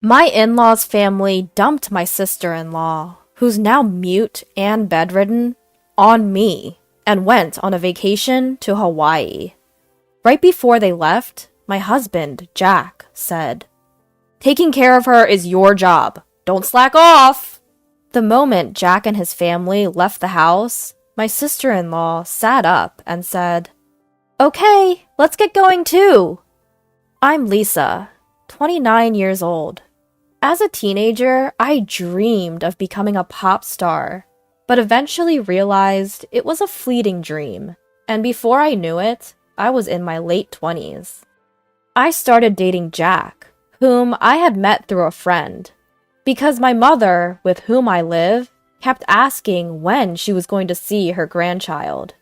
My in-laws' family dumped my sister-in-law, who's now mute and bedridden, on me and went on a vacation to Hawaii. Right before they left, my husband, Jack, said, "Taking care of her is your job. Don't slack off." The moment Jack and his family left the house, my sister-in-law sat up and said, "Okay, let's get going too." I'm Lisa, 29 years old. As a teenager, I dreamed of becoming a pop star, but eventually realized it was a fleeting dream, and before I knew it, I was in my late 20s. I started dating Jack, whom I had met through a friend, because my mother, with whom I live, kept asking when she was going to see her grandchild.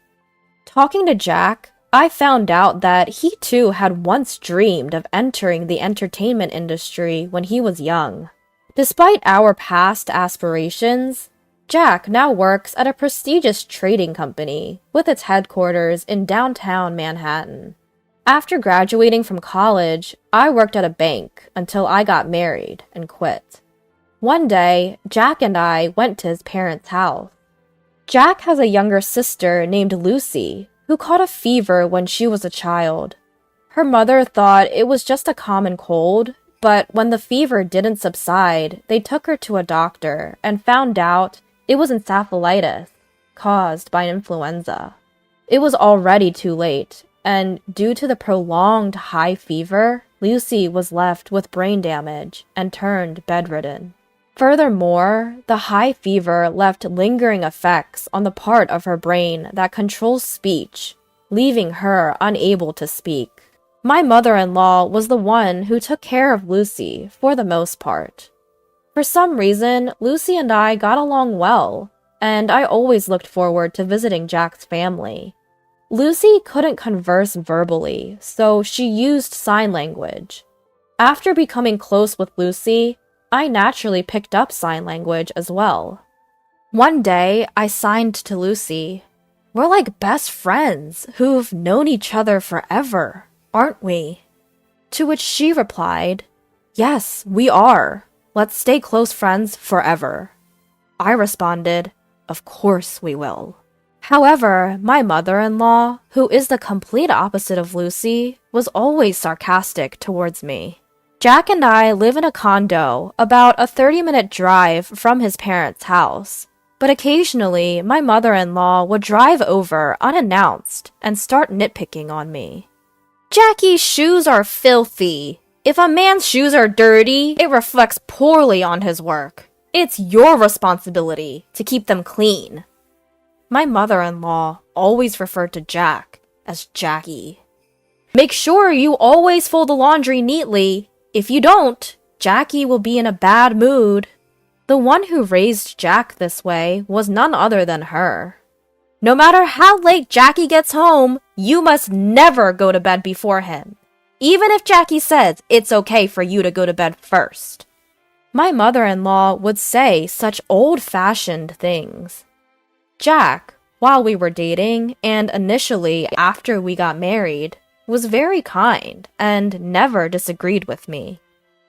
Talking to Jack, I found out that he too had once dreamed of entering the entertainment industry when he was young. Despite our past aspirations, Jack now works at a prestigious trading company with its headquarters in downtown Manhattan. After graduating from college, I worked at a bank until I got married and quit. One day, Jack and I went to his parents' house. Jack has a younger sister named Lucy, who caught a fever when she was a child. Her mother thought it was just a common cold, but when the fever didn't subside, they took her to a doctor and found out it was encephalitis caused by influenza. It was already too late, and due to the prolonged high fever, Lucy was left with brain damage and turned bedridden. Furthermore, the high fever left lingering effects on the part of her brain that controls speech, leaving her unable to speak. My mother-in-law was the one who took care of Lucy for the most part. For some reason, Lucy and I got along well, and I always looked forward to visiting Jack's family. Lucy couldn't converse verbally, so she used sign language. After becoming close with Lucy, I naturally picked up sign language as well. One day, I signed to Lucy, "We're like best friends who've known each other forever, aren't we?" To which she replied, "Yes, we are. Let's stay close friends forever." I responded, "Of course we will." However, my mother-in-law, who is the complete opposite of Lucy, was always sarcastic towards me. Jack and I live in a condo about a 30-minute drive from his parents' house, but occasionally my mother-in-law would drive over unannounced and start nitpicking on me. "Jackie's shoes are filthy. If a man's shoes are dirty, it reflects poorly on his work. It's your responsibility to keep them clean." My mother-in-law always referred to Jack as Jackie. "Make sure you always fold the laundry neatly. If you don't, Jackie will be in a bad mood." The one who raised Jack this way was none other than her. "No matter how late Jackie gets home, you must never go to bed before him, even if Jackie says it's okay for you to go to bed first." My mother-in-law would say such old-fashioned things. Jack, while we were dating and initially after we got married, was very kind and never disagreed with me.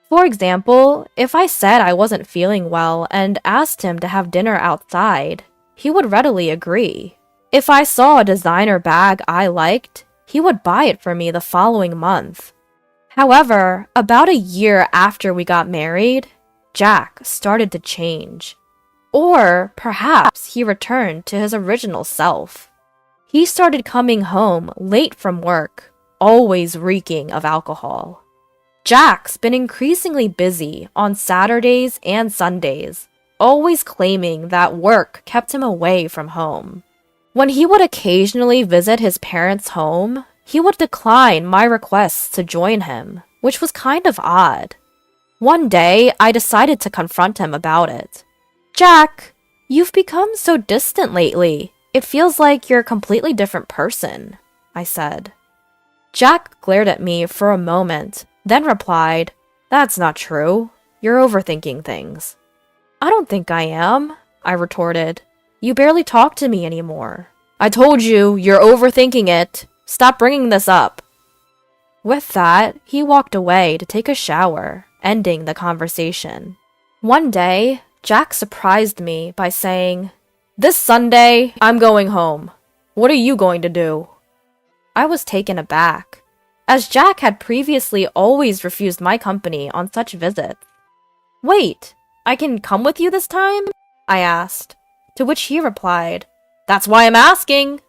For example, if I said I wasn't feeling well and asked him to have dinner outside, he would readily agree. If I saw a designer bag I liked, he would buy it for me the following month. However, about a year after we got married, Jack started to change. Or perhaps he returned to his original self. He started coming home late from work, always reeking of alcohol. Jack's been increasingly busy on Saturdays and Sundays, always claiming that work kept him away from home. When he would occasionally visit his parents' home, he would decline my requests to join him, which was kind of odd. One day, I decided to confront him about it. "Jack, you've become so distant lately. It feels like you're a completely different person," I said. Jack glared at me for a moment, then replied, "That's not true. You're overthinking things." "I don't think I am," I retorted. "You barely talk to me anymore." "I told you, you're overthinking it. Stop bringing this up." With that, he walked away to take a shower, ending the conversation. One day, Jack surprised me by saying, "This Sunday, I'm going home. What are you going to do?" I was taken aback, as Jack had previously always refused my company on such visits. "Wait, I can come with you this time?" I asked, to which he replied, "That's why I'm asking."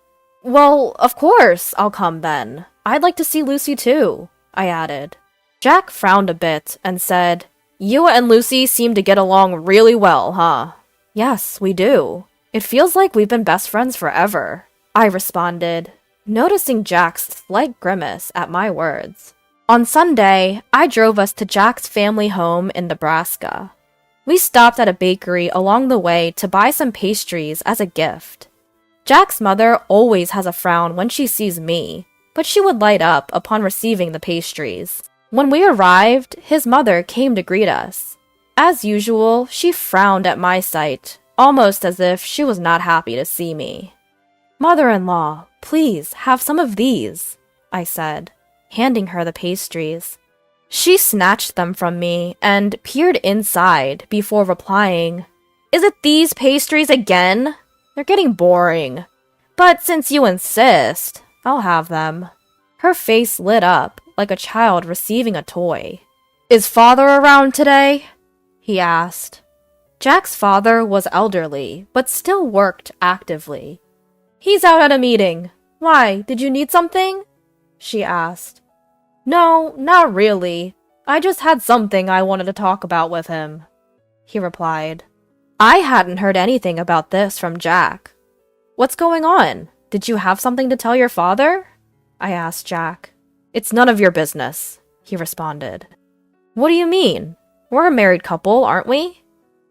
"Well, of course, I'll come then. I'd like to see Lucy too," I added. Jack frowned a bit and said, "You and Lucy seem to get along really well, huh?" "Yes, we do. It feels like we've been best friends forever," I responded, noticing Jack's slight grimace at my words. On Sunday, I drove us to Jack's family home in Nebraska. We stopped at a bakery along the way to buy some pastries as a gift. Jack's mother always has a frown when she sees me, but she would light up upon receiving the pastries. When we arrived, his mother came to greet us. As usual, she frowned at my sight, almost as if she was not happy to see me. "Mother-in-law, please have some of these," I said, handing her the pastries. She snatched them from me and peered inside before replying, "Is it these pastries again? They're getting boring. But since you insist, I'll have them." Her face lit up like a child receiving a toy. "Is father around today?" he asked. Jack's father was elderly, but still worked actively. "He's out at a meeting. Why, did you need something?" she asked. "No, not really. I just had something I wanted to talk about with him," he replied. I hadn't heard anything about this from Jack. "What's going on? Did you have something to tell your father?" I asked Jack. "It's none of your business," he responded. "What do you mean? We're a married couple, aren't we?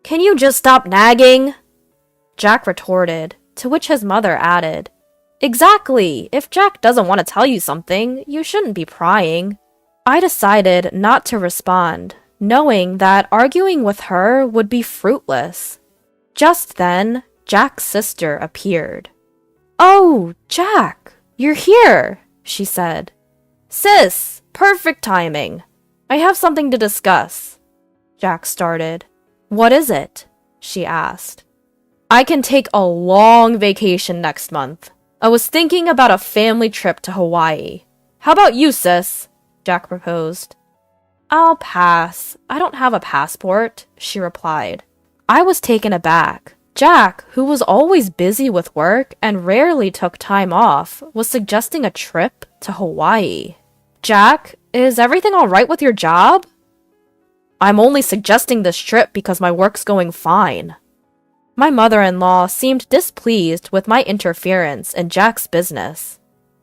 Can you just stop nagging?" Jack retorted, to which his mother added, "Exactly! If Jack doesn't want to tell you something, you shouldn't be prying." I decided not to respond, knowing that arguing with her would be fruitless. Just then, Jack's sister appeared. "Oh, Jack, you're here," she said. "Sis, perfect timing. I have something to discuss." Jack started. "What is it?" she asked. "I can take a long vacation next month. I was thinking about a family trip to Hawaii. How about you, sis?" Jack proposed. "I'll pass. I don't have a passport," she replied. I was taken aback. Jack, who was always busy with work and rarely took time off, was suggesting a trip to Hawaii. "Jack, is everything all right with your job?" "I'm only suggesting this trip because my work's going fine." My mother-in-law seemed displeased with my interference in Jack's business.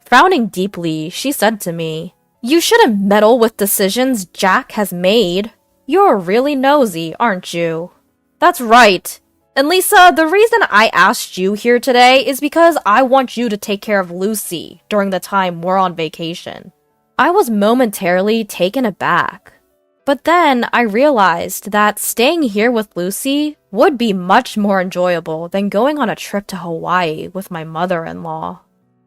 Frowning deeply, she said to me, "You shouldn't meddle with decisions Jack has made. You're really nosy, aren't you?" "That's right. And Lisa, the reason I asked you here today is because I want you to take care of Lucy during the time we're on vacation." I was momentarily taken aback. But then I realized that staying here with Lucy would be much more enjoyable than going on a trip to Hawaii with my mother-in-law.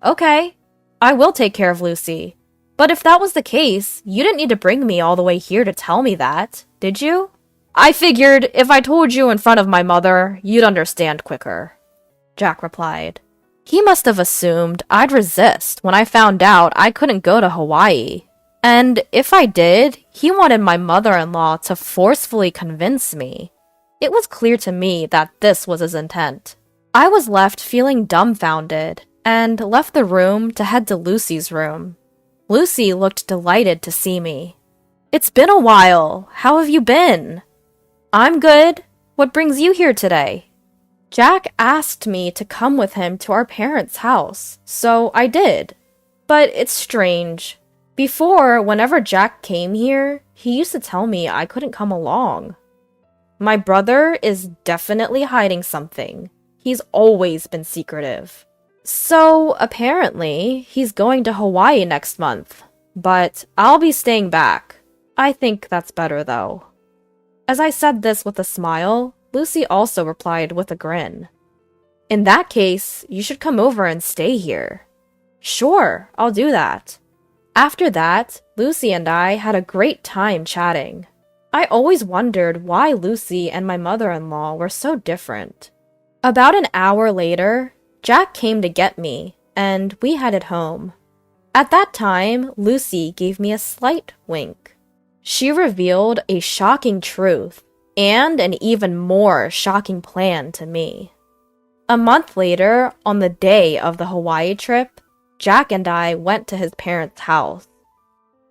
"Okay, I will take care of Lucy. But if that was the case, you didn't need to bring me all the way here to tell me that, did you?" "I figured if I told you in front of my mother, you'd understand quicker," Jack replied. He must have assumed I'd resist when I found out I couldn't go to Hawaii. And if I did, he wanted my mother-in-law to forcefully convince me. It was clear to me that this was his intent. I was left feeling dumbfounded and left the room to head to Lucy's room. Lucy looked delighted to see me. "It's been a while. How have you been?" "I'm good. What brings you here today?" Jack asked me to come with him to our parents' house, so I did. But it's strange. Before, whenever Jack came here, he used to tell me I couldn't come along. My brother is definitely hiding something. He's always been secretive. So, apparently, he's going to Hawaii next month. But I'll be staying back. I think that's better, though. As I said this with a smile, Lucy also replied with a grin. "In that case, you should come over and stay here." "Sure, I'll do that." After that, Lucy and I had a great time chatting. I always wondered why Lucy and my mother-in-law were so different. About an hour later, Jack came to get me, and we headed home. At that time, Lucy gave me a slight wink. She revealed a shocking truth and an even more shocking plan to me. A month later, on the day of the Hawaii trip, Jack and I went to his parents' house.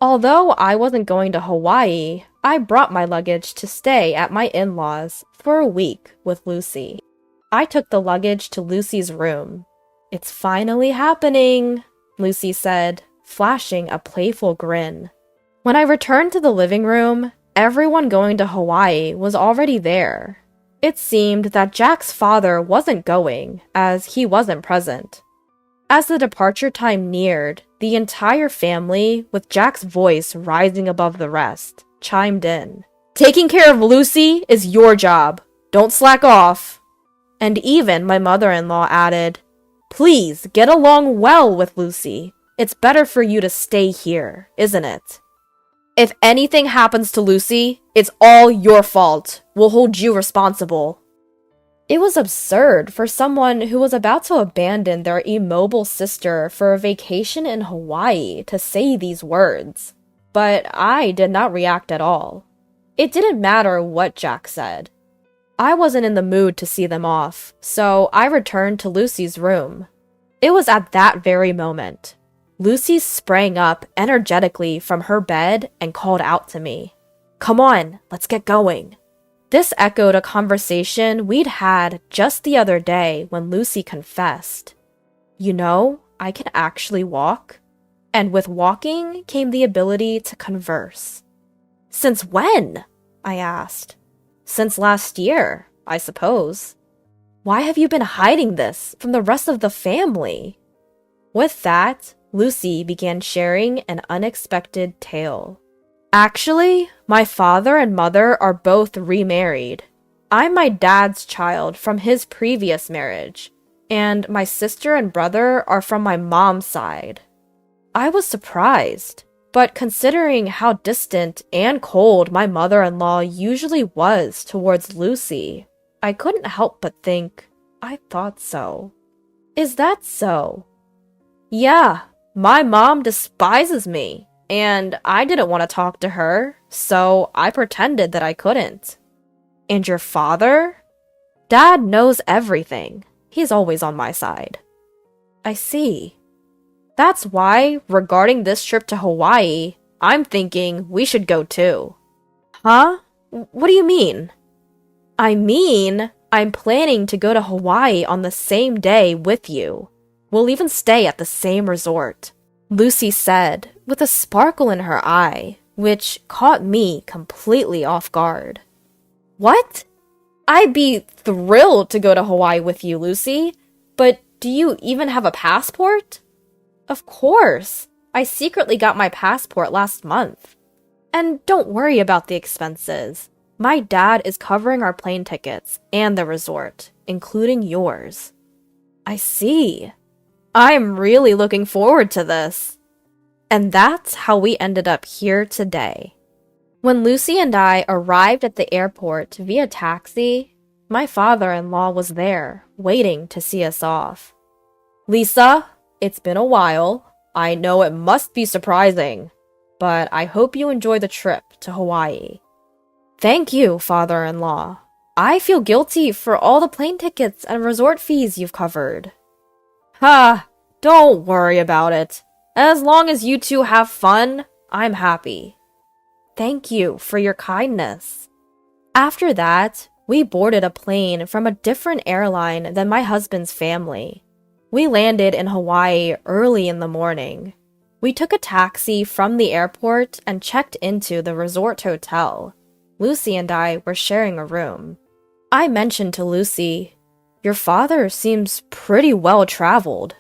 Although I wasn't going to Hawaii, I brought my luggage to stay at my in-laws for a week with Lucy. I took the luggage to Lucy's room. "It's finally happening," Lucy said, flashing a playful grin. When I returned to the living room, everyone going to Hawaii was already there. It seemed that Jack's father wasn't going, as he wasn't present. As the departure time neared, the entire family, with Jack's voice rising above the rest, chimed in. "Taking care of Lucy is your job. Don't slack off." And even my mother-in-law added, "Please get along well with Lucy. It's better for you to stay here, isn't it? If anything happens to Lucy, it's all your fault. We'll hold you responsible." It was absurd for someone who was about to abandon their immobile sister for a vacation in Hawaii to say these words. But I did not react at all. It didn't matter what Jack said. I wasn't in the mood to see them off, so I returned to Lucy's room. It was at that very moment. Lucy sprang up energetically from her bed and called out to me. "Come on, let's get going." This echoed a conversation we'd had just the other day when Lucy confessed, "You know, I can actually walk." And with walking came the ability to converse. "Since when?" I asked. "Since last year, I suppose." "Why have you been hiding this from the rest of the family?" With that, Lucy began sharing an unexpected tale. "Actually, my father and mother are both remarried. I'm my dad's child from his previous marriage, and my sister and brother are from my mom's side." I was surprised, but considering how distant and cold my mother-in-law usually was towards Lucy, I couldn't help but think, I thought so. "Is that so?" "Yeah, my mom despises me. And I didn't want to talk to her, so I pretended that I couldn't." "And your father?" "Dad knows everything. He's always on my side." "I see. That's why, regarding this trip to Hawaii, I'm thinking we should go too." "Huh? What do you mean?" "I mean, I'm planning to go to Hawaii on the same day with you. We'll even stay at the same resort," Lucy said, with a sparkle in her eye, which caught me completely off guard. "What? I'd be thrilled to go to Hawaii with you, Lucy, but do you even have a passport?" "Of course. I secretly got my passport last month. And don't worry about the expenses. My dad is covering our plane tickets and the resort, including yours." "I see. I'm really looking forward to this." And that's how we ended up here today. When Lucy and I arrived at the airport via taxi, my father-in-law was there, waiting to see us off. "Lisa, it's been a while. I know it must be surprising, but I hope you enjoy the trip to Hawaii." "Thank you, father-in-law. I feel guilty for all the plane tickets and resort fees you've covered." "Ha! Don't worry about it. As long as you two have fun, I'm happy." "Thank you for your kindness." After that, we boarded a plane from a different airline than my husband's family. We landed in Hawaii early in the morning. We took a taxi from the airport and checked into the resort hotel. Lucy and I were sharing a room. I mentioned to Lucy, "Your father seems pretty well traveled."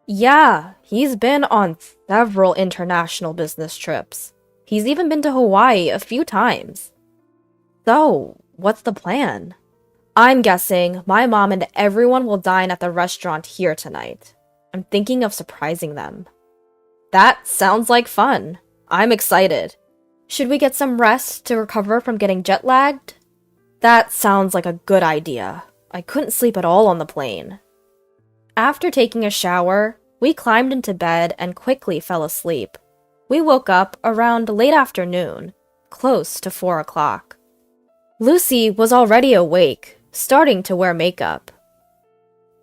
"Yeah, he's been on several international business trips. He's even been to Hawaii a few times." "So, what's the plan?" "I'm guessing my mom and everyone will dine at the restaurant here tonight. I'm thinking of surprising them." "That sounds like fun. I'm excited. Should we get some rest to recover from getting jet-lagged? That sounds like a good idea. I couldn't sleep at all on the plane. After taking a shower, we climbed into bed and quickly fell asleep. We woke up around late afternoon, close to 4 o'clock. Lucy was already awake, starting to wear makeup.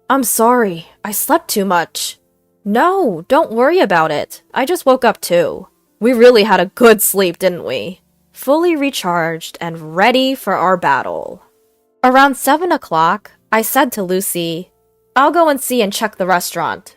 I'm sorry, I slept too much. No, don't worry about it. I just woke up too. We really had a good sleep, didn't we? Fully recharged and ready for our battle. Around 7 o'clock, I said to Lucy, I'll go and see and check the restaurant.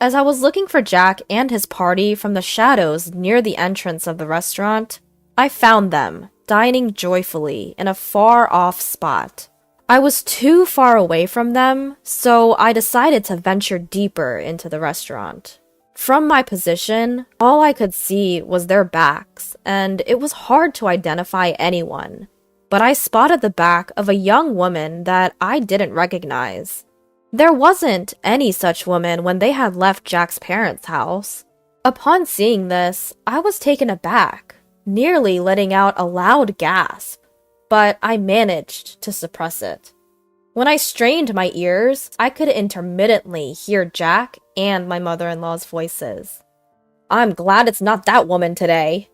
As I was looking for Jack and his party from the shadows near the entrance of the restaurant, I found them, dining joyfully in a far-off spot. I was too far away from them, so I decided to venture deeper into the restaurant. From my position, all I could see was their backs, and it was hard to identify anyone. But I spotted the back of a young woman that I didn't recognize. There wasn't any such woman when they had left Jack's parents' house. Upon seeing this, I was taken aback, nearly letting out a loud gasp, but I managed to suppress it. When I strained my ears, I could intermittently hear Jack and my mother-in-law's voices. I'm glad it's not that woman today.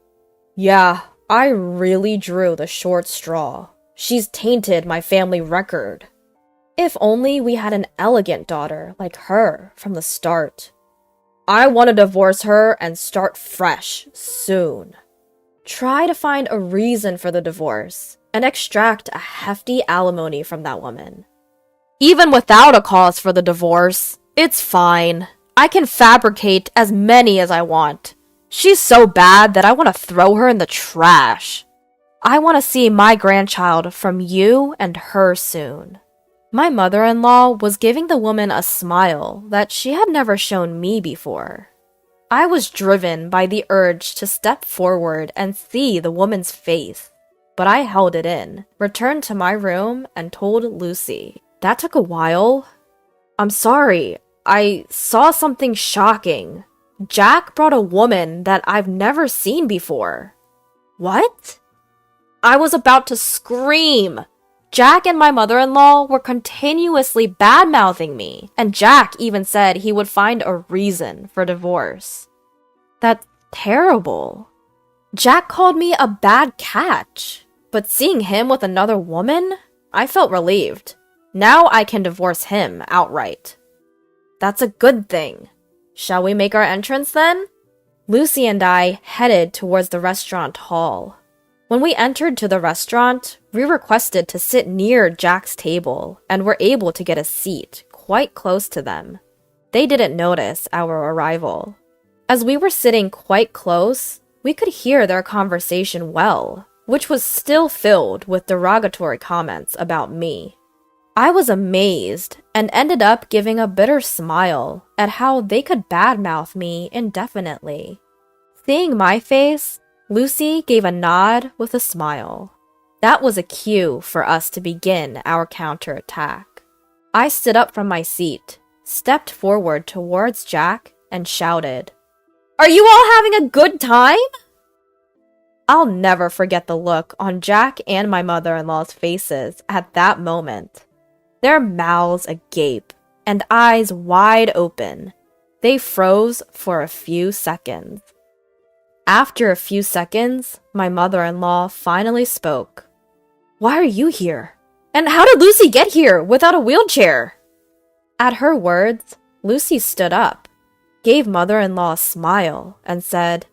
Yeah, I really drew the short straw. She's tainted my family record. If only we had an elegant daughter like her from the start. I want to divorce her and start fresh soon. Try to find a reason for the divorce and extract a hefty alimony from that woman. Even without a cause for the divorce, it's fine. I can fabricate as many as I want. She's so bad that I want to throw her in the trash. I want to see my grandchild from you and her soon. My mother-in-law was giving the woman a smile that she had never shown me before. I was driven by the urge to step forward and see the woman's face, but I held it in, returned to my room, and told Lucy. That took a while. I'm sorry, I saw something shocking. Jack brought a woman that I've never seen before. What? I was about to scream. Jack and my mother-in-law were continuously bad-mouthing me, and Jack even said he would find a reason for divorce. That's terrible. Jack called me a bad catch, but seeing him with another woman, I felt relieved. Now I can divorce him outright. That's a good thing. Shall we make our entrance then? Lucy and I headed towards the restaurant hall. When we entered to the restaurant, we requested to sit near Jack's table and were able to get a seat quite close to them. They didn't notice our arrival. As we were sitting quite close, we could hear their conversation well, which was still filled with derogatory comments about me. I was amazed and ended up giving a bitter smile at how they could badmouth me indefinitely. Seeing my face, Lucy gave a nod with a smile. That was a cue for us to begin our counterattack. I stood up from my seat, stepped forward towards Jack, and shouted, "Are you all having a good time?" I'll never forget the look on Jack and my mother-in-law's faces at that moment. Their mouths agape and eyes wide open. They froze for a few seconds. After a few seconds, my mother-in-law finally spoke. "Why are you here? And how did Lucy get here without a wheelchair?" At her words, Lucy stood up, gave mother-in-law a smile, and said,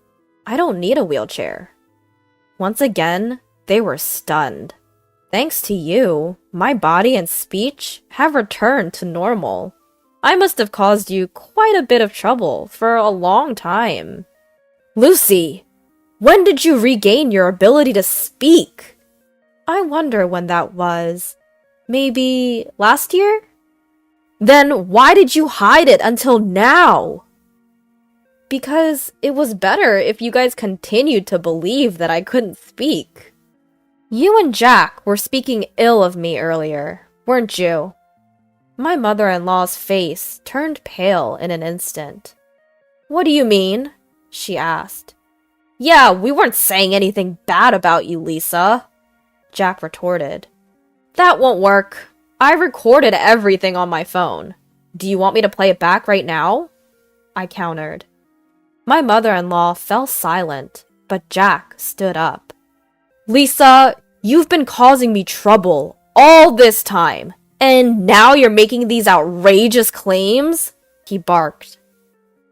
"I don't need a wheelchair." Once again, they were stunned. Thanks to you, my body and speech have returned to normal. I must have caused you quite a bit of trouble for a long time. Lucy, when did you regain your ability to speak? I wonder when that was. Maybe last year? Then why did you hide it until now? Because it was better if you guys continued to believe that I couldn't speak. You and Jack were speaking ill of me earlier, weren't you? My mother-in-law's face turned pale in an instant. What do you mean? She asked. Yeah, we weren't saying anything bad about you, Lisa, Jack retorted. That won't work. I recorded everything on my phone. Do you want me to play it back right now? I countered. My mother-in-law fell silent, but Jack stood up. Lisa, you've been causing me trouble all this time, and now you're making these outrageous claims? He barked.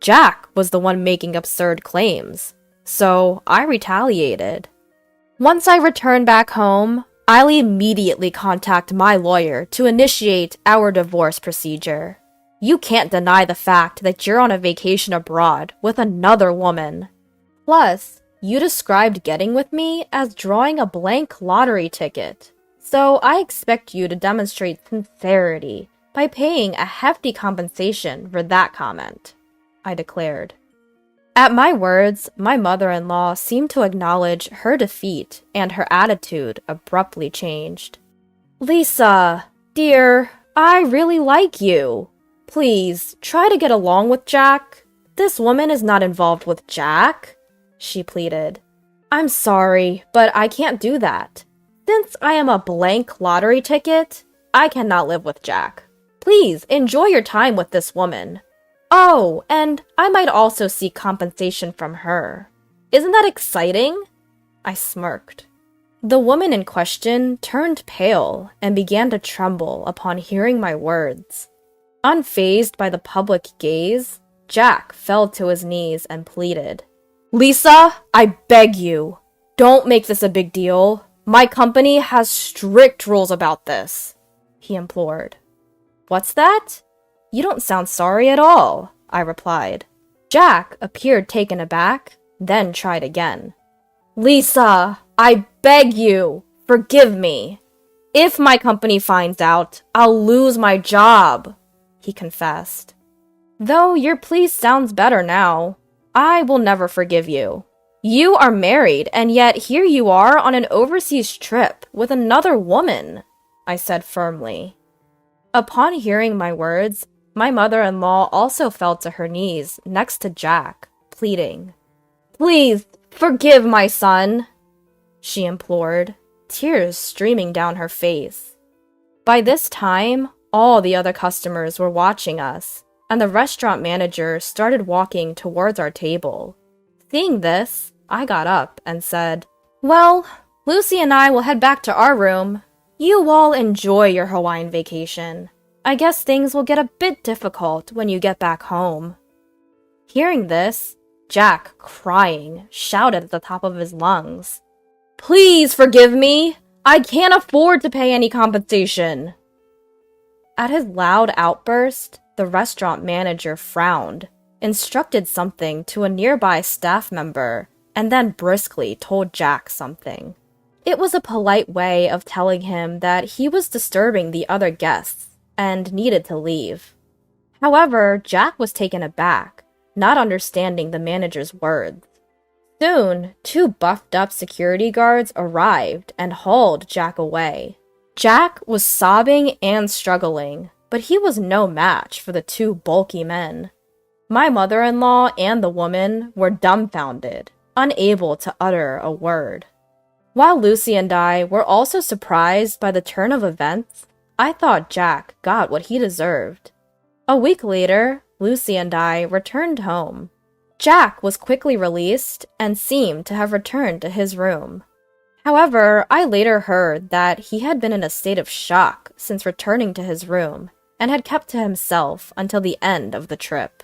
Jack was the one making absurd claims, so I retaliated. Once I returned back home, I'll immediately contact my lawyer to initiate our divorce procedure. You can't deny the fact that you're on a vacation abroad with another woman. Plus, you described getting with me as drawing a blank lottery ticket, so I expect you to demonstrate sincerity by paying a hefty compensation for that comment, I declared. At my words, my mother-in-law seemed to acknowledge her defeat, and her attitude abruptly changed. Lisa, dear, I really like you. Please, try to get along with Jack. This woman is not involved with Jack, she pleaded. I'm sorry, but I can't do that. Since I am a blank lottery ticket, I cannot live with Jack. Please, enjoy your time with this woman. Oh, and I might also seek compensation from her. Isn't that exciting? I smirked. The woman in question turned pale and began to tremble upon hearing my words. Unfazed by the public gaze, Jack fell to his knees and pleaded. Lisa, I beg you, don't make this a big deal. My company has strict rules about this, he implored. What's that? You don't sound sorry at all, I replied. Jack appeared taken aback, then tried again. Lisa, I beg you, forgive me. If my company finds out, I'll lose my job, he confessed. Though your plea sounds better now, I will never forgive you. You are married, and yet here you are on an overseas trip with another woman, I said firmly. Upon hearing my words, my mother-in-law also fell to her knees next to Jack, pleading. Please, forgive my son, she implored, tears streaming down her face. By this time, all the other customers were watching us, and the restaurant manager started walking towards our table. Seeing this, I got up and said, Well, Lucy and I will head back to our room. You all enjoy your Hawaiian vacation. I guess things will get a bit difficult when you get back home. Hearing this, Jack, crying, shouted at the top of his lungs. Please forgive me! I can't afford to pay any compensation! At his loud outburst, the restaurant manager frowned, instructed something to a nearby staff member, and then briskly told Jack something. It was a polite way of telling him that he was disturbing the other guests and needed to leave. However, Jack was taken aback, not understanding the manager's words. Soon, 2 buffed-up security guards arrived and hauled Jack away. Jack was sobbing and struggling, but he was no match for the 2 bulky men. My mother-in-law and the woman were dumbfounded, unable to utter a word. While Lucy and I were also surprised by the turn of events, I thought Jack got what he deserved. A week later, Lucy and I returned home. Jack was quickly released and seemed to have returned to his room. However, I later heard that he had been in a state of shock since returning to his room and had kept to himself until the end of the trip.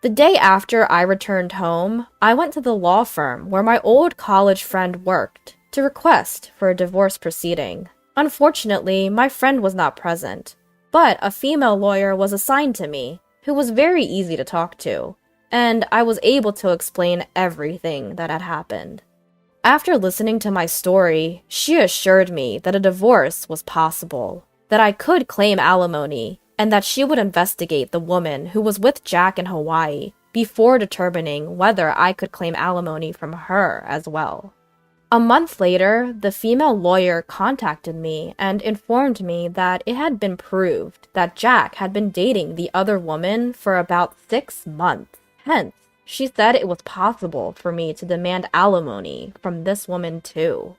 The day after I returned home, I went to the law firm where my old college friend worked to request for a divorce proceeding. Unfortunately, my friend was not present, but a female lawyer was assigned to me, who was very easy to talk to, and I was able to explain everything that had happened. After listening to my story, she assured me that a divorce was possible, that I could claim alimony, and that she would investigate the woman who was with Jack in Hawaii before determining whether I could claim alimony from her as well. A month later, the female lawyer contacted me and informed me that it had been proved that Jack had been dating the other woman for about 6 months. Hence, She said it was possible for me to demand alimony from this woman too.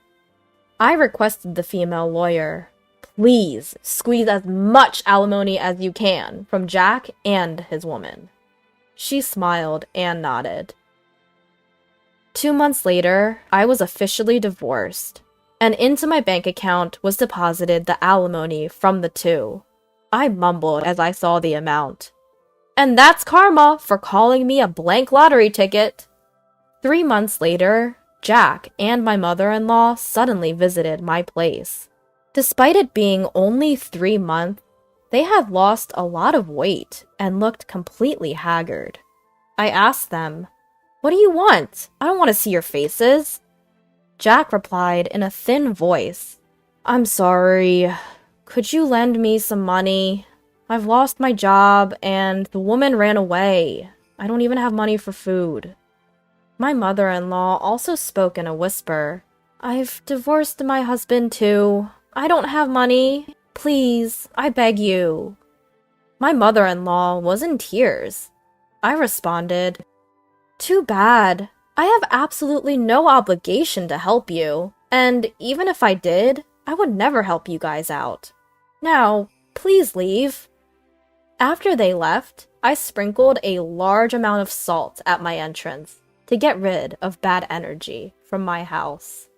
I requested the female lawyer, please squeeze as much alimony as you can from Jack and his woman. She smiled and nodded. 2 months later, I was officially divorced, and into my bank account was deposited the alimony from the two. I mumbled as I saw the amount. And that's karma for calling me a blank lottery ticket. 3 months later, Jack and my mother-in-law suddenly visited my place. Despite it being only 3 months, they had lost a lot of weight and looked completely haggard. I asked them, "What do you want? I don't want to see your faces." Jack replied in a thin voice, "I'm sorry. Could you lend me some money? I've lost my job and the woman ran away. I don't even have money for food." My mother-in-law also spoke in a whisper. "I've divorced my husband too. I don't have money. Please, I beg you." My mother-in-law was in tears. I responded, "Too bad. I have absolutely no obligation to help you, and even if I did, I would never help you guys out. Now, please leave." After they left, I sprinkled a large amount of salt at my entrance to get rid of bad energy from my house.